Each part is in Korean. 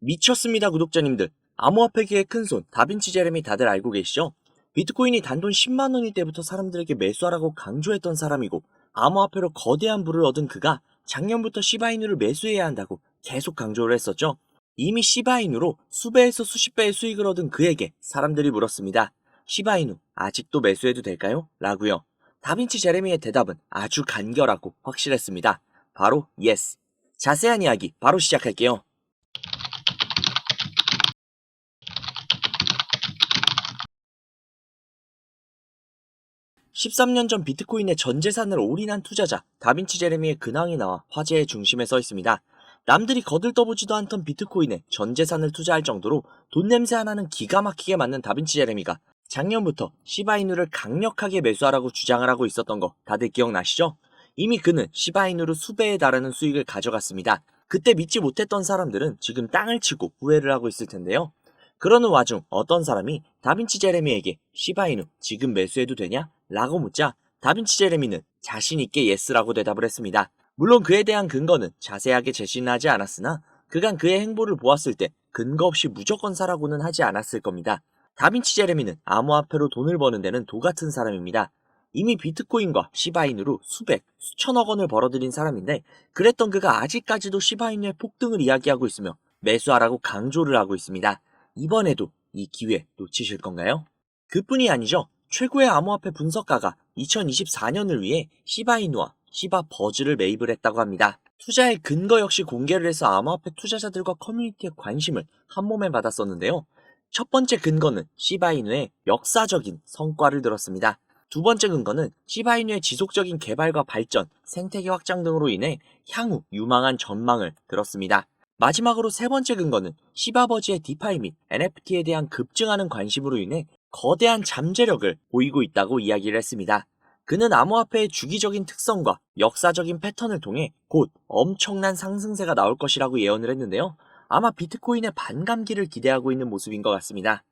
미쳤습니다, 구독자님들. 암호화폐계의 큰손 다빈치 제레미 다들 알고 계시죠? 비트코인이 단돈 10만 원일 때부터 사람들에게 매수하라고 강조했던 사람이고, 암호화폐로 거대한 부를 얻은 그가 작년부터 시바이누를 매수해야 한다고 계속 강조를 했었죠. 이미 시바이누로 수배에서 수십 배의 수익을 얻은 그에게 사람들이 물었습니다. 시바이누 아직도 매수해도 될까요? 라고요. 다빈치 제레미의 대답은 아주 간결하고 확실했습니다. 바로 yes. 자세한 이야기 바로 시작할게요. 13년 전 비트코인의 전 재산을 올인한 투자자 다빈치 제레미의 근황이 나와 화제의 중심에 서 있습니다. 남들이 거들떠보지도 않던 비트코인에 전 재산을 투자할 정도로 돈 냄새 하나는 기가 막히게 맞는 다빈치 제레미가 작년부터 시바이누를 강력하게 매수하라고 주장을 하고 있었던 거 다들 기억나시죠? 이미 그는 시바이누로 수배에 달하는 수익을 가져갔습니다. 그때 믿지 못했던 사람들은 지금 땅을 치고 후회를 하고 있을 텐데요. 그러는 와중 어떤 사람이 다빈치 제레미에게 시바이누 지금 매수해도 되냐? 라고 묻자 다빈치 제레미는 자신있게 예스라고 대답을 했습니다. 물론 그에 대한 근거는 자세하게 제시는 하지 않았으나 그간 그의 행보를 보았을 때 근거 없이 무조건 사라고는 하지 않았을 겁니다. 다빈치 제레미는 암호화폐로 돈을 버는 데는 도같은 사람입니다. 이미 비트코인과 시바이누로 수백, 수천억 원을 벌어들인 사람인데 그랬던 그가 아직까지도 시바이누의 폭등을 이야기하고 있으며 매수하라고 강조를 하고 있습니다. 이번에도 이 기회 놓치실 건가요? 그뿐이 아니죠. 최고의 암호화폐 분석가가 2024년을 위해 시바이누와 시바버즈를 매입을 했다고 합니다. 투자의 근거 역시 공개를 해서 암호화폐 투자자들과 커뮤니티의 관심을 한몸에 받았었는데요. 첫 번째 근거는 시바이누의 역사적인 성과를 들었습니다. 두 번째 근거는 시바이누의 지속적인 개발과 발전, 생태계 확장 등으로 인해 향후 유망한 전망을 들었습니다. 마지막으로 세 번째 근거는 시바버즈의 디파이 및 NFT에 대한 급증하는 관심으로 인해 거대한 잠재력을 보이고 있다고 이야기를 했습니다. 그는 암호화폐의 주기적인 특성과 역사적인 패턴을 통해 곧 엄청난 상승세가 나올 것이라고 예언을 했는데요. 아마 비트코인의 반감기를 기대하고 있는 모습인 것 같습니다.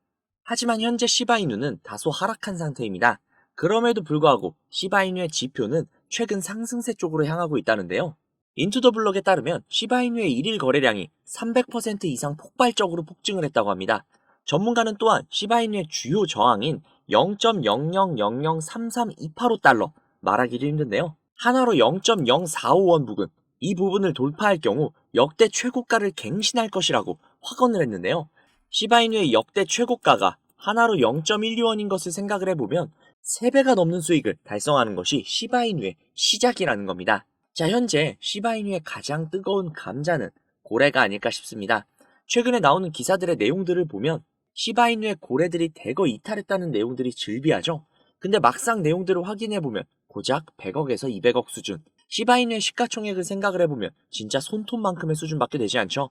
하지만 현재 시바이누는 다소 하락한 상태입니다. 그럼에도 불구하고 시바이누의 지표는 최근 상승세 쪽으로 향하고 있다는데요. 인투더블럭에 따르면 시바이누의 일일 거래량이 300% 이상 폭발적으로 폭증을 했다고 합니다. 전문가는 또한 시바이누의 주요 저항인 0.00003328호 달러 말하기도 힘든데요. 하나로 0.045원 부근, 이 부분을 돌파할 경우 역대 최고가를 갱신할 것이라고 확언을 했는데요. 시바이누의 역대 최고가가 하나로 0.12원인 것을 생각을 해보면 3배가 넘는 수익을 달성하는 것이 시바이누의 시작이라는 겁니다. 자, 현재 시바이누의 가장 뜨거운 감자는 고래가 아닐까 싶습니다. 최근에 나오는 기사들의 내용들을 보면 시바이누의 고래들이 대거 이탈했다는 내용들이 즐비하죠. 근데 막상 내용들을 확인해보면 고작 100억에서 200억 수준, 시바이누의 시가총액을 생각을 해보면 진짜 손톱만큼의 수준밖에 되지 않죠.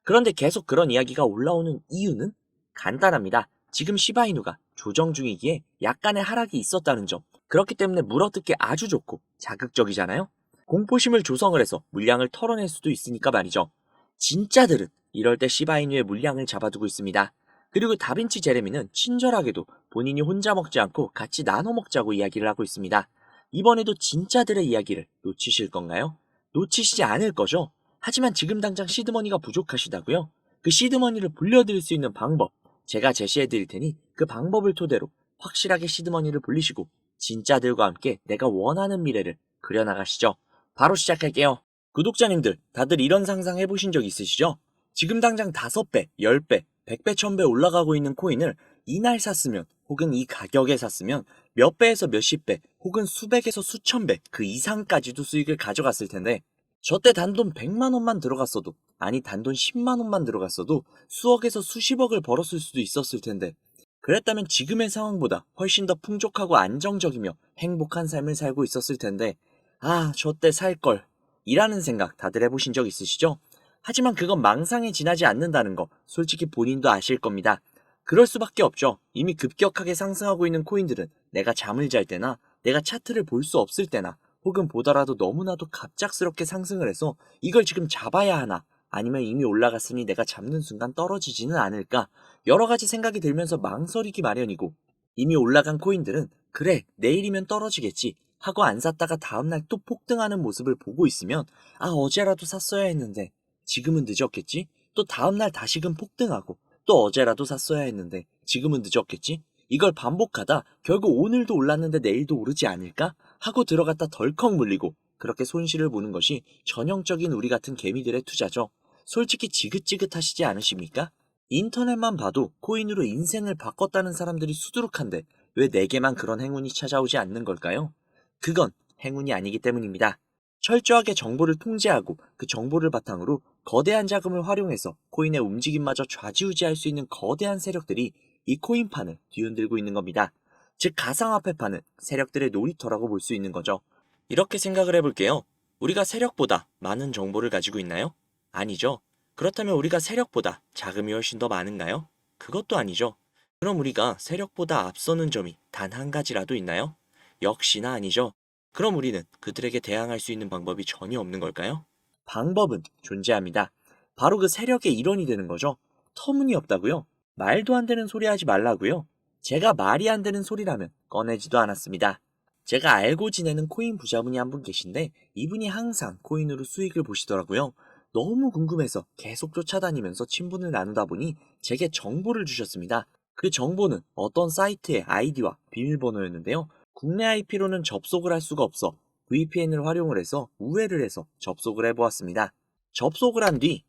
그런데 계속 그런 이야기가 올라오는 이유는 간단합니다. 지금 시바이누가 조정 중이기에 약간의 하락이 있었다는 점, 그렇기 때문에 물어뜯기 아주 좋고 자극적이잖아요. 공포심을 조성을 해서 물량을 털어낼 수도 있으니까 말이죠. 진짜들은 이럴 때 시바이누의 물량을 잡아두고 있습니다. 그리고 다빈치 제레미는 친절하게도 본인이 혼자 먹지 않고 같이 나눠 먹자고 이야기를 하고 있습니다. 이번에도 진짜들의 이야기를 놓치실 건가요? 놓치시지 않을 거죠? 하지만 지금 당장 시드머니가 부족하시다고요? 그 시드머니를 불려드릴 수 있는 방법, 제가 제시해 드릴 테니 그 방법을 토대로 확실하게 시드머니를 불리시고 진짜들과 함께 내가 원하는 미래를 그려나가시죠. 바로 시작할게요. 구독자님들, 다들 이런 상상 해보신 적 있으시죠? 지금 당장 5배, 10배, 100배, 1000배 올라가고 있는 코인을 이날 샀으면 혹은 이 가격에 샀으면 몇 배에서 몇십 배 혹은 수백에서 수천 배 그 이상까지도 수익을 가져갔을 텐데 저 때 단돈 100만 원만 들어갔어도, 아니 단돈 10만 원만 들어갔어도 수억에서 수십억을 벌었을 수도 있었을 텐데 그랬다면 지금의 상황보다 훨씬 더 풍족하고 안정적이며 행복한 삶을 살고 있었을 텐데 아, 저 때 살걸 이라는 생각 다들 해보신 적 있으시죠? 하지만 그건 망상에 지나지 않는다는 거 솔직히 본인도 아실 겁니다. 그럴 수밖에 없죠. 이미 급격하게 상승하고 있는 코인들은 내가 잠을 잘 때나 내가 차트를 볼 수 없을 때나 혹은 보더라도 너무나도 갑작스럽게 상승을 해서 이걸 지금 잡아야 하나 아니면 이미 올라갔으니 내가 잡는 순간 떨어지지는 않을까 여러 가지 생각이 들면서 망설이기 마련이고 이미 올라간 코인들은 그래 내일이면 떨어지겠지 하고 안 샀다가 다음날 또 폭등하는 모습을 보고 있으면 아 어제라도 샀어야 했는데 지금은 늦었겠지? 또 다음날 다시금 폭등하고 또 어제라도 샀어야 했는데 지금은 늦었겠지? 이걸 반복하다 결국 오늘도 올랐는데 내일도 오르지 않을까? 하고 들어갔다 덜컥 물리고 그렇게 손실을 보는 것이 전형적인 우리 같은 개미들의 투자죠. 솔직히 지긋지긋하시지 않으십니까? 인터넷만 봐도 코인으로 인생을 바꿨다는 사람들이 수두룩한데 왜 내게만 그런 행운이 찾아오지 않는 걸까요? 그건 행운이 아니기 때문입니다. 철저하게 정보를 통제하고 그 정보를 바탕으로 거대한 자금을 활용해서 코인의 움직임마저 좌지우지할 수 있는 거대한 세력들이 이 코인판을 뒤흔들고 있는 겁니다. 즉 가상화폐판은 세력들의 놀이터라고 볼 수 있는 거죠. 이렇게 생각을 해볼게요. 우리가 세력보다 많은 정보를 가지고 있나요? 아니죠. 그렇다면 우리가 세력보다 자금이 훨씬 더 많은가요? 그것도 아니죠. 그럼 우리가 세력보다 앞서는 점이 단 한 가지라도 있나요? 역시나 아니죠. 그럼 우리는 그들에게 대항할 수 있는 방법이 전혀 없는 걸까요? 방법은 존재합니다. 바로 그 세력의 일원이 되는 거죠. 터무니없다고요? 말도 안 되는 소리 하지 말라고요? 제가 말이 안 되는 소리라면 꺼내지도 않았습니다. 제가 알고 지내는 코인 부자분이 한 분 계신데 이분이 항상 코인으로 수익을 보시더라고요. 너무 궁금해서 계속 쫓아다니면서 친분을 나누다 보니 제게 정보를 주셨습니다. 그 정보는 어떤 사이트의 아이디와 비밀번호였는데요. 국내 IP로는 접속을 할 수가 없어 VPN을 활용을 해서 우회를 해서 접속을 해보았습니다. 접속을 한 뒤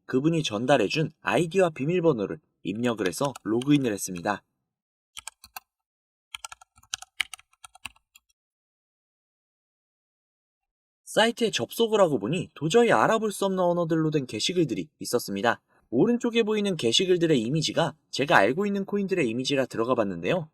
그분이 전달해준 아이디와 비밀번호를 입력을 해서 로그인을 했습니다. 사이트에 접속을 하고 보니 도저히 알아볼 수 없는 언어들로 된 게시글들이 있었습니다. 오른쪽에 보이는 게시글들의 이미지가 제가 알고 있는 코인들의 이미지라 들어가 봤는데요.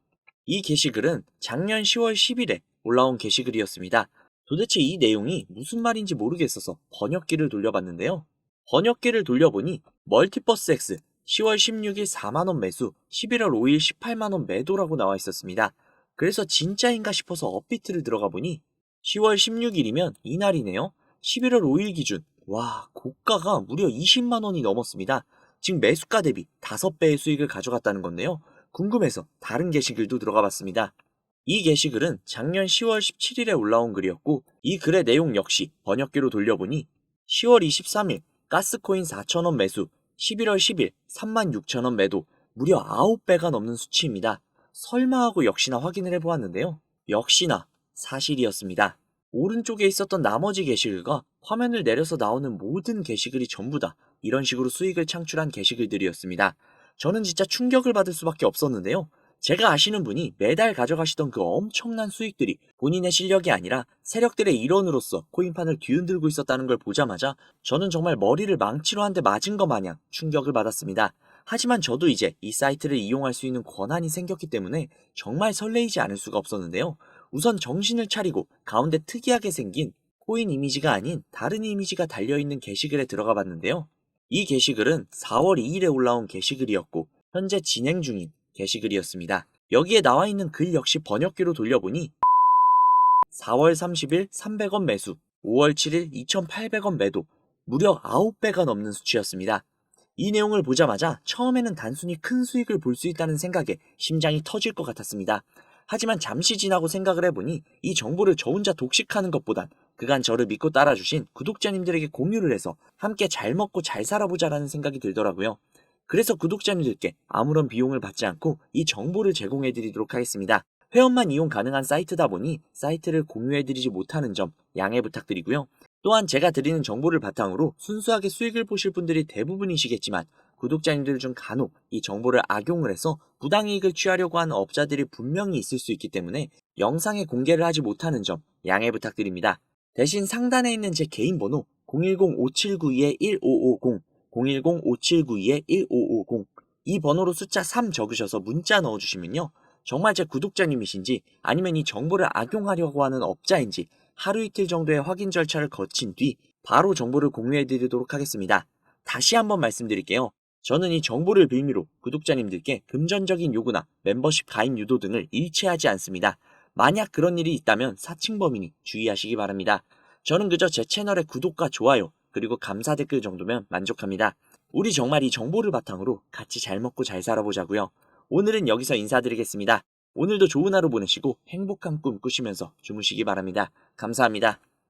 이 게시글은 작년 10월 10일에 올라온 게시글이었습니다. 도대체 이 내용이 무슨 말인지 모르겠어서 번역기를 돌려봤는데요. 번역기를 돌려보니 멀티버스 X 10월 16일 4만원 매수, 11월 5일 18만원 매도라고 나와 있었습니다. 그래서 진짜인가 싶어서 업비트를 들어가 보니 10월 16일이면 이날이네요. 11월 5일 기준, 와, 고가가 무려 20만원이 넘었습니다. 즉 매수가 대비 5배의 수익을 가져갔다는 건데요. 궁금해서 다른 게시글도 들어가 봤습니다. 이 게시글은 작년 10월 17일에 올라온 글이었고 이 글의 내용 역시 번역기로 돌려보니 10월 23일 가스코인 4,000원 매수, 11월 10일 36,000원 매도, 무려 9배가 넘는 수치입니다. 설마 하고 역시나 확인을 해보았는데요. 역시나 사실이었습니다. 오른쪽에 있었던 나머지 게시글과 화면을 내려서 나오는 모든 게시글이 전부 다 이런 식으로 수익을 창출한 게시글들이었습니다. 저는 진짜 충격을 받을 수밖에 없었는데요. 제가 아시는 분이 매달 가져가시던 그 엄청난 수익들이 본인의 실력이 아니라 세력들의 일원으로서 코인판을 뒤흔들고 있었다는 걸 보자마자 저는 정말 머리를 망치로 한 대 맞은 것 마냥 충격을 받았습니다. 하지만 저도 이제 이 사이트를 이용할 수 있는 권한이 생겼기 때문에 정말 설레이지 않을 수가 없었는데요. 우선 정신을 차리고 가운데 특이하게 생긴 코인 이미지가 아닌 다른 이미지가 달려있는 게시글에 들어가 봤는데요. 이 게시글은 4월 2일에 올라온 게시글이었고 현재 진행 중인 게시글이었습니다. 여기에 나와 있는 글 역시 번역기로 돌려보니 4월 30일 300원 매수, 5월 7일 2,800원 매도, 무려 9배가 넘는 수치였습니다. 이 내용을 보자마자 처음에는 단순히 큰 수익을 볼 수 있다는 생각에 심장이 터질 것 같았습니다. 하지만 잠시 지나고 생각을 해보니 이 정보를 저 혼자 독식하는 것보단 그간 저를 믿고 따라주신 구독자님들에게 공유를 해서 함께 잘 먹고 잘 살아보자라는 생각이 들더라고요. 그래서 구독자님들께 아무런 비용을 받지 않고 이 정보를 제공해드리도록 하겠습니다. 회원만 이용 가능한 사이트다 보니 사이트를 공유해드리지 못하는 점 양해 부탁드리고요. 또한 제가 드리는 정보를 바탕으로 순수하게 수익을 보실 분들이 대부분이시겠지만 구독자님들 중 간혹 이 정보를 악용을 해서 부당이익을 취하려고 하는 업자들이 분명히 있을 수 있기 때문에 영상에 공개를 하지 못하는 점 양해 부탁드립니다. 대신 상단에 있는 제 개인 번호 010-5792-1550 010-5792-1550 이 번호로 숫자 3 적으셔서 문자 넣어주시면요. 정말 제 구독자님이신지 아니면 이 정보를 악용하려고 하는 업자인지 하루 이틀 정도의 확인 절차를 거친 뒤 바로 정보를 공유해드리도록 하겠습니다. 다시 한번 말씀드릴게요. 저는 이 정보를 빌미로 구독자님들께 금전적인 요구나 멤버십 가입 유도 등을 일체하지 않습니다. 만약 그런 일이 있다면 사칭범이니 주의하시기 바랍니다. 저는 그저 제 채널의 구독과 좋아요 그리고 감사 댓글 정도면 만족합니다. 우리 정말 이 정보를 바탕으로 같이 잘 먹고 잘 살아보자고요. 오늘은 여기서 인사드리겠습니다. 오늘도 좋은 하루 보내시고 행복한 꿈 꾸시면서 주무시기 바랍니다. 감사합니다.